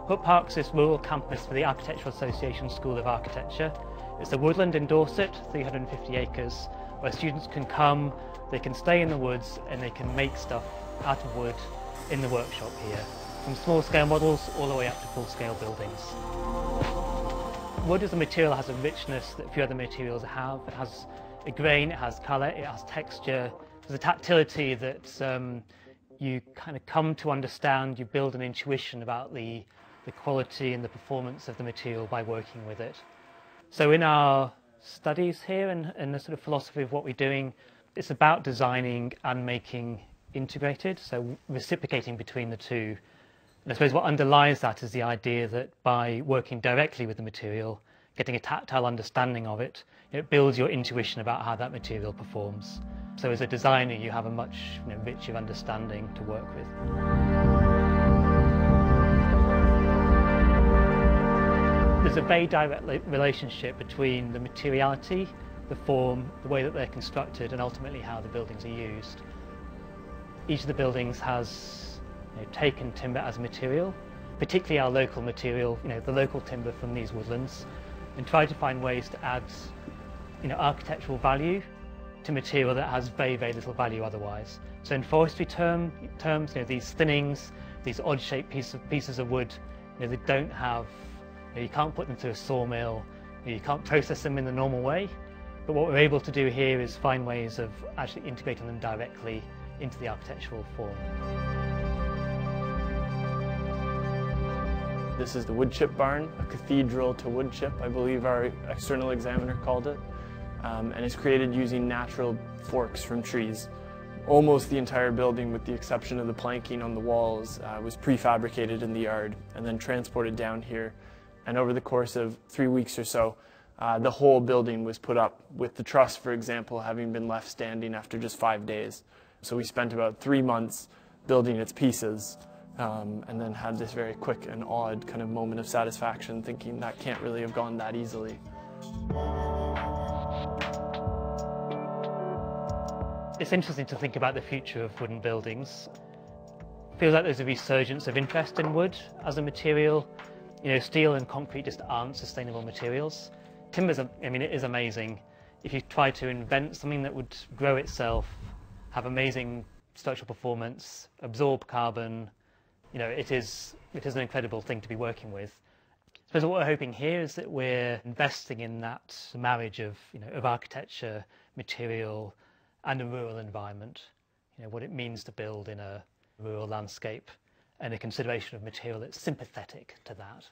Hook Park's this rural campus for the Architectural Association School of Architecture. It's a woodland in Dorset, 350 acres, where students can come, they can stay in the woods and they can make stuff out of wood in the workshop here, from small scale models all the way up to full scale buildings. Wood as a material has a richness that few other materials have. It has a grain, it has colour, it has texture. There's a tactility that you kind of come to understand, you build an intuition about the quality and the performance of the material by working with it. So in our studies here and the sort of philosophy of what we're doing, it's about designing and making integrated, so reciprocating between the two. And I suppose what underlies that is the idea that by working directly with the material, getting a tactile understanding of it, it builds your intuition about how that material performs. So as a designer, you have a much richer understanding to work with. There's a very direct relationship between the materiality, the form, the way that they're constructed, and ultimately how the buildings are used. Each of the buildings has taken timber as material, particularly our local material, the local timber from these woodlands, and tried to find ways to add architectural value to material that has very, very little value otherwise. So in forestry terms, these thinnings, these odd-shaped pieces of wood, they don't have, you can't put them through a sawmill, you can't process them in the normal way. But what we're able to do here is find ways of actually integrating them directly into the architectural form. This is the wood chip barn, a cathedral to wood chip, I believe our external examiner called it. And it's created using natural forks from trees. Almost the entire building, with the exception of the planking on the walls, was prefabricated in the yard and then transported down here. And over the course of 3 weeks or so, the whole building was put up, with the truss, for example, having been left standing after just 5 days. So we spent about 3 months building its pieces, and then had this very quick and odd kind of moment of satisfaction, thinking that can't really have gone that easily. It's interesting to think about the future of wooden buildings. It feels like there's a resurgence of interest in wood as a material. Steel and concrete just aren't sustainable materials. Timber's, it is amazing. If you try to invent something that would grow itself, have amazing structural performance, absorb carbon, it is an incredible thing to be working with. I suppose what we're hoping here is that we're investing in that marriage of architecture, material, and a rural environment. What it means to build in a rural landscape, and a consideration of material that's sympathetic to that.